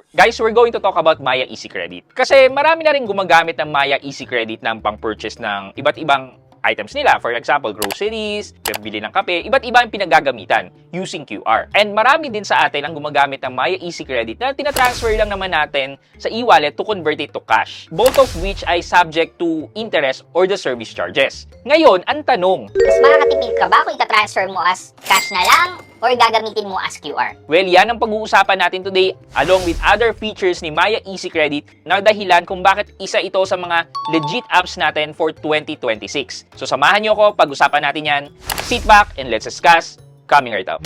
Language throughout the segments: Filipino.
Guys, we're going to talk about Maya Easy Credit. Kasi marami na rin gumagamit ng Maya Easy Credit ng pang-purchase ng iba't ibang items nila. For example, groceries, bili ng kape, iba't iba ang pinagagamitan using QR. And marami din sa atin ang gumagamit ng Maya Easy Credit na tinatransfer lang naman natin sa e-wallet to convert it to cash. Both of which ay subject to interest or the service charges. Ngayon, ang tanong, Mas makakatipid ka ba kung itatransfer mo as cash na lang or gagamitin mo as QR? well, yan ang pag-uusapan natin today along with other features ni Maya Easy Credit na dahilan kung bakit isa ito sa mga legit apps natin for 2026. So samahan nyo ako, pag-usapan natin yan. Sit back and let's discuss. Coming right up.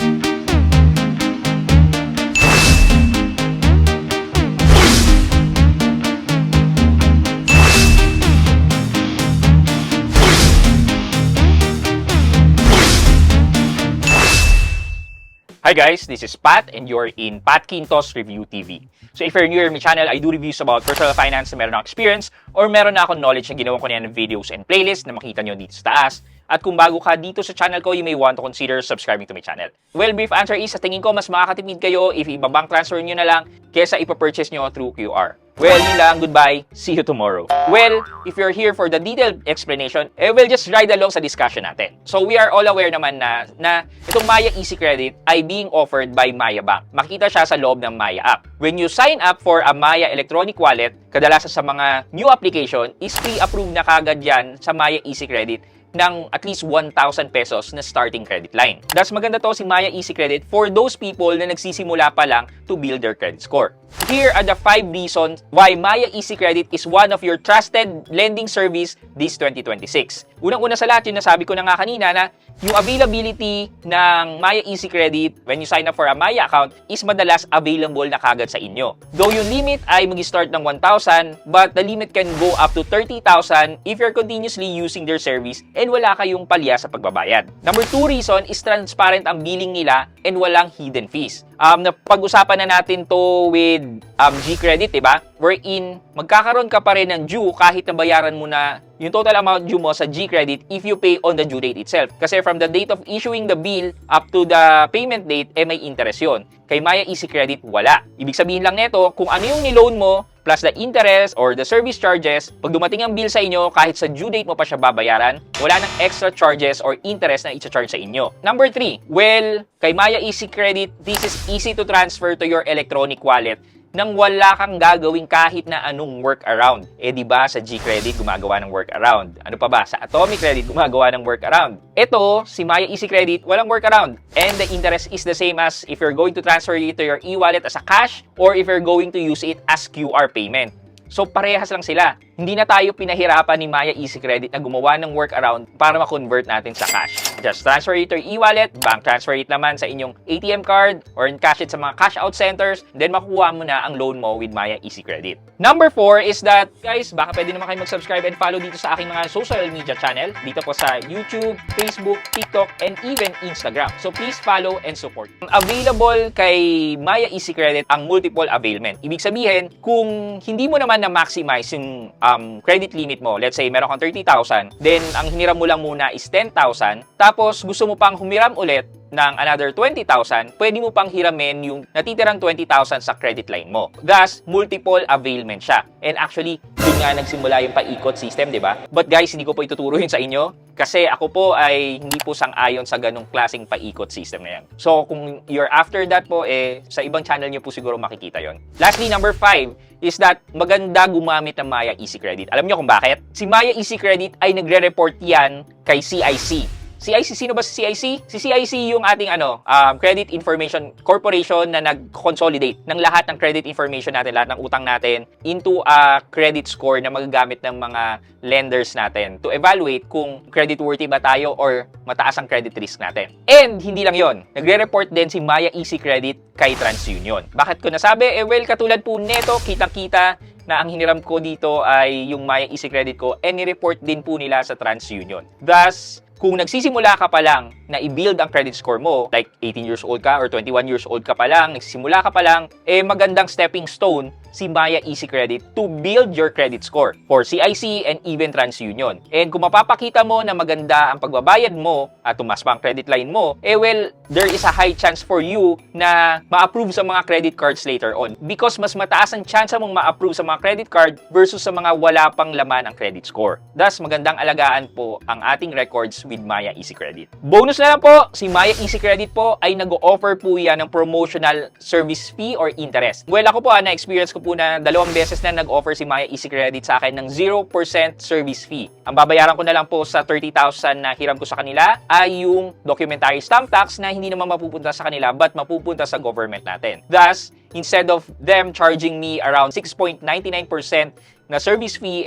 Hi guys, this is Pat and you're in Pat Quintos Review TV. So if you're new to my channel, I do reviews about personal finance na meron akong experience or meron na akong knowledge na ginawa ko na yan ng videos and playlists na makita nyo dito sa taas. At kung bago ka dito sa channel ko, you may want to consider subscribing to my channel. Well, brief answer is, sa tingin ko, mas makakatipid kayo if ibabang transfer nyo na lang kesa ipapurchase nyo through QR. Well, yun lang. Goodbye. See you tomorrow. Well, if you're here for the detailed explanation, we'll just ride along sa discussion natin. So, we are all aware naman na itong Maya Easy Credit ay being offered by Maya Bank. Makita siya sa loob ng Maya app. When you sign up for a Maya electronic wallet, kadalasan sa mga new application, is pre-approved na kagad yan sa Maya Easy Credit ng at least 1,000 pesos na starting credit line. That's maganda to si Maya Easy Credit for those people na nagsisimula pa lang to build their credit score. Here are the 5 reasons why Maya Easy Credit is one of your trusted lending service this 2026. Unang-una sa lahat, yung nasabi ko na nga kanina na yung availability ng Maya Easy Credit when you sign up for a Maya account is madalas available na kagad sa inyo. Though yung limit ay mag-start ng 1,000, but the limit can go up to 30,000 if you're continuously using their service and wala kayong palya sa pagbabayad. Number 2 reason is transparent ang billing nila and walang hidden fees. Pag-usapan na natin to with G-Credit, diba? Wherein, magkakaroon ka pa rin ng due kahit nabayaran mo na yung total amount due mo sa G-Credit if you pay on the due date itself. Kasi from the date of issuing the bill up to the payment date, may interest yun. Kay Maya Easy Credit, wala. Ibig sabihin lang nito, kung ano yung niloan mo, plus the interest or the service charges, pag dumating ang bill sa inyo, kahit sa due date mo pa siya babayaran, wala nang extra charges or interest na i-charge sa inyo. Number 3, well, kay Maya Easy Credit, this is easy to transfer to your electronic wallet nang wala kang gagawin kahit na anong workaround. Diba sa G-Credit gumagawa ng workaround? Ano pa ba? Sa Atomic Credit gumagawa ng workaround. Ito, si Maya Easy Credit, walang workaround. And the interest is the same as if you're going to transfer it to your e-wallet as a cash or if you're going to use it as QR payment. So, parehas lang sila. Hindi na tayo pinahirapan ni Maya Easy Credit na gumawa ng workaround para ma-convert natin sa cash. Just transfer it to your e-wallet, bank transfer it naman sa inyong ATM card, or cash it sa mga cash out centers, then makukuha mo na ang loan mo with Maya Easy Credit. Number 4 is that, guys, baka pwede naman kayo mag-subscribe and follow dito sa aking mga social media channel, dito po sa YouTube, Facebook, TikTok, and even Instagram. So, please follow and support. Available kay Maya Easy Credit ang multiple availment. Ibig sabihin, kung hindi mo naman na-maximize yung credit limit mo, let's say meron kang 30,000, then ang hiniram mo lang muna is 10,000, tapos gusto mo pang humiram ulit ng another 20,000, pwede mo pang hiramin yung natitirang 20,000 sa credit line mo. Thus, multiple availment siya. And actually, yun nga nagsimula yung paikot system, di ba? But guys, hindi ko po ituturo yun sa inyo kasi ako po ay hindi po sang-ayon sa ganong klaseng paikot system na yan. So, kung you're after that po, sa ibang channel nyo po siguro makikita yon. Lastly, number 5 is that maganda gumamit ng Maya Easy Credit. Alam nyo kung bakit? Si Maya Easy Credit ay nagre-report yan kay CIC. CIC, sino ba si CIC? Si CIC yung ating Credit Information Corporation na nag-consolidate ng lahat ng credit information natin, lahat ng utang natin into a credit score na magagamit ng mga lenders natin to evaluate kung creditworthy ba tayo or mataas ang credit risk natin. And hindi lang yon, nagre-report din si Maya Easy Credit kay TransUnion. Bakit ko nasabi? Well, katulad po neto, kitang-kita na ang hiniram ko dito ay yung Maya Easy Credit ko and ni-report din po nila sa TransUnion. Thus, kung nagsisimula ka pa lang na i-build ang credit score mo, like 18 years old ka or 21 years old ka pa lang, nagsisimula ka pa lang, magandang stepping stone si Maya Easy Credit to build your credit score for CIC and even TransUnion. And kung mapapakita mo na maganda ang pagbabayad mo at tumas pa ang credit line mo, well, there is a high chance for you na ma-approve sa mga credit cards later on. Because mas mataas ang chance mong ma-approve sa mga credit card versus sa mga wala pang laman ang credit score. Thus, magandang alagaan po ang ating records with Maya Easy Credit. Bonus na lang po, si Maya Easy Credit po ay nag-o-offer po yan ng promotional service fee or interest. Well, ako po na-experience ko po na 2 beses na nag-offer si Maya Easy Credit sa akin ng 0% service fee. Ang babayaran ko na lang po sa 30,000 na hiram ko sa kanila ay yung documentary stamp tax na hindi naman mapupunta sa kanila but mapupunta sa government natin. Thus, instead of them charging me around 6.99% na service fee,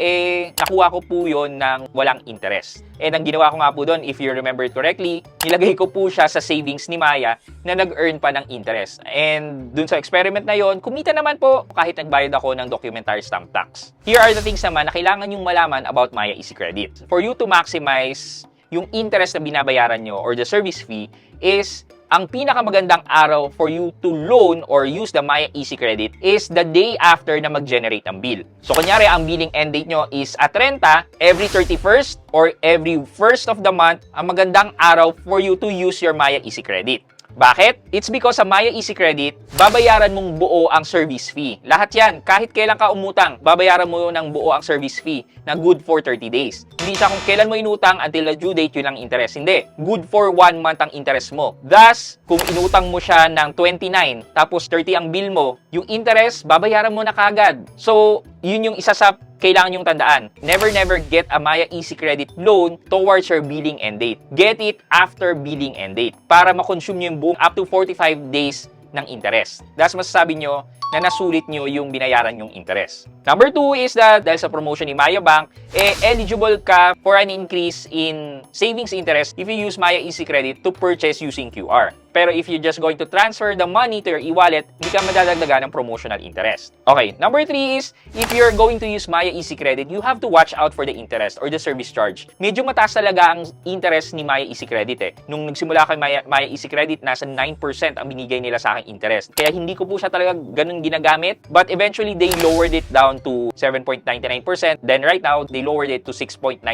nakuha ko po yon ng walang interest. And ang ginawa ko nga po doon, if you remember it correctly, nilagay ko po siya sa savings ni Maya na nag-earn pa ng interest. And dun sa experiment na yon, kumita naman po kahit nagbayad ako ng documentary stamp tax. Here are the things naman na kailangan yung malaman about Maya Easy Credit. For you to maximize yung interest na binabayaran nyo or the service fee is ang pinakamagandang araw for you to loan or use the Maya Easy Credit is the day after na mag-generate ang bill. So, kunyari, ang billing end date nyo is at 30, every 31st or every 1st of the month, ang magandang araw for you to use your Maya Easy Credit. Bakit? It's because sa Maya Easy Credit, babayaran mong buo ang service fee. Lahat yan, kahit kailan ka umutang, babayaran mo ng buo ang service fee na good for 30 days. Hindi siya kung kailan mo inutang until the due date, yun ang interest. Hindi. Good for 1 month ang interest mo. Thus, kung inutang mo siya ng 29, tapos 30 ang bill mo, yung interest, babayaran mo na kagad. So, yun yung isa sa kailangan yung tandaan. Never get a Maya Easy Credit loan towards your billing end date. Get it after billing end date para makonsume nyo yung buong up to 45 days ng interest. That's masasabi nyo na nasulit nyo yung binayaran yung interest. Number 2 is that dahil sa promotion ni Maya Bank, eligible ka for an increase in savings interest if you use Maya Easy Credit to purchase using QR. Pero if you're just going to transfer the money to your e-wallet, hindi ka madadagdagan ng promotional interest. Okay, number 3 is, if you're going to use Maya Easy Credit, you have to watch out for the interest or the service charge. Medyo mataas talaga ang interest ni Maya Easy Credit Nung nagsimula kay Maya Easy Credit, nasa 9% ang binigay nila sa aking interest. Kaya hindi ko po siya talaga ganun ginagamit. But eventually, they lowered it down to 7.99%. Then right now, they lowered it to 6.99%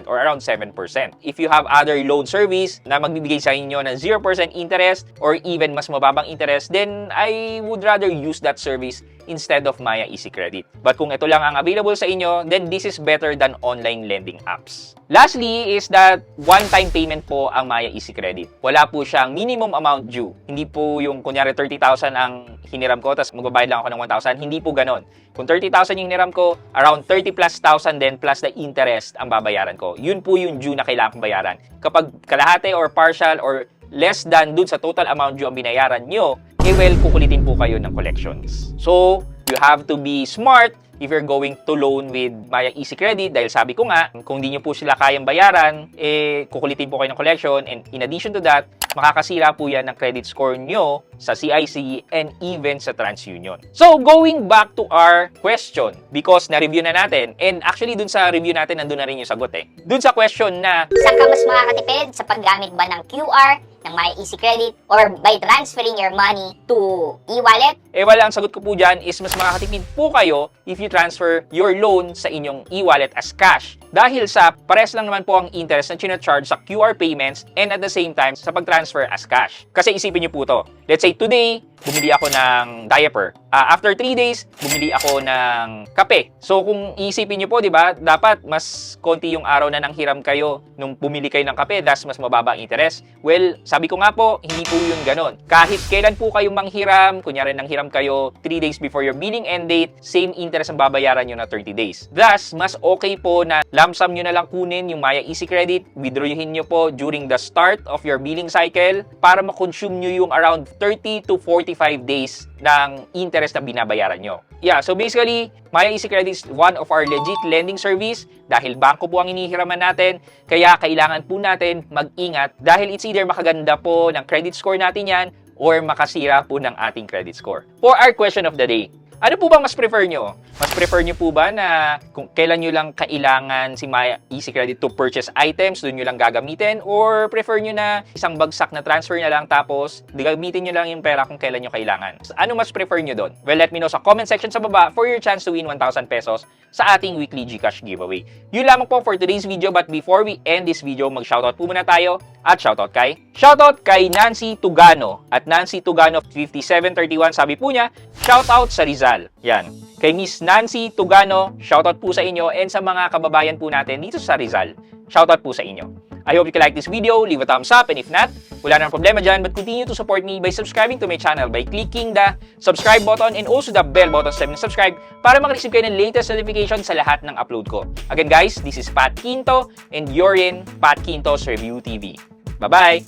or around 7%. If you have other loan service na magbibigay sa inyo ng 0% interest, or even mas mababang interest, then I would rather use that service instead of Maya Easy Credit. But kung ito lang ang available sa inyo, then this is better than online lending apps. Lastly is that one-time payment po ang Maya Easy Credit. Wala po siyang minimum amount due. Hindi po yung kunyari 30,000 ang hiniram ko, tapos magbabayad lang ako ng 1,000. Hindi po ganon. Kung 30,000 yung hiniram ko, around 30 plus thousand then plus the interest ang babayaran ko. Yun po yung due na kailangan kong bayaran. Kapag kalahati or partial or less than dun sa total amount due ang binayaran nyo, well, kukulitin po kayo ng collections. So, you have to be smart if you're going to loan with Maya Easy Credit dahil sabi ko nga, kung di nyo po sila kayang bayaran, kukulitin po kayo ng collection and in addition to that, makakasira po yan ng credit score nyo sa CIC and even sa TransUnion. So, going back to our question, because na-review na natin, and actually dun sa review natin, nandun na rin yung sagot Dun sa question na, Saan ka mas makakatipid sa paggamit ba ng QR, ng Maya Easy Credit, or by transferring your money to e-wallet? Wala, ang sagot ko po dyan is mas makakatipid po kayo if you transfer your loan sa inyong e-wallet as cash. Dahil sa pares lang naman po ang interest na charge sa QR payments and at the same time sa pag-transfer as cash. Kasi isipin nyo po to. Let's say today, bumili ako ng diaper. After 3 days, bumili ako ng kape. So kung isipin nyo po, di ba, dapat mas konti yung araw na nanghiram kayo nung bumili kayo ng kape, thus mas mababa ang interest. Well, sabi ko nga po, hindi po yun ganon. Kahit kailan po kayo manghiram, kunyari nanghiram kayo 3 days before your billing end date, same interest ang babayaran nyo na 30 days. Thus, mas okay po na lump sum nyo na lang kunin yung Maya Easy Credit, withdrawin nyo po during the start of your billing cycle para makonsume nyo yung around 30 to 45 days ng interest na binabayaran nyo. Yeah, so basically, Maya Easy Credit is one of our legit lending service dahil bangko po ang inihiraman natin, kaya kailangan po natin mag-ingat dahil it's either makaganda po ng credit score natin yan or makasira po ng ating credit score. For our question of the day, Ano po ba mas prefer nyo? Mas prefer nyo po ba na kung kailan nyo lang kailangan si My Easy Credit to purchase items, doon nyo lang gagamitin? Or prefer nyo na isang bagsak na transfer na lang tapos gagamitin nyo lang yung pera kung kailan nyo kailangan? Ano mas prefer nyo doon? Well, let me know sa comment section sa baba for your chance to win 1,000 pesos sa ating weekly GCash giveaway. Yun lamang po for today's video, but before we end this video, mag-shoutout po muna tayo at shoutout kay Nancy Tugano. At Nancy Tugano 5731, sabi po niya, shoutout sa Rizal. Yan. Kay Miss Nancy Tugano, shoutout po sa inyo, and sa mga kababayan po natin dito sa Rizal. Shoutout po sa inyo. I hope you can like this video, leave a thumbs up, and if not, wala nang problema dyan, but continue to support me by subscribing to my channel by clicking the subscribe button and also the bell button sa subscribe para makareceive kayo ng latest notification sa lahat ng upload ko. Again guys, this is Pat Quinto and you're in Pat Quinto's Review TV. Bye-bye!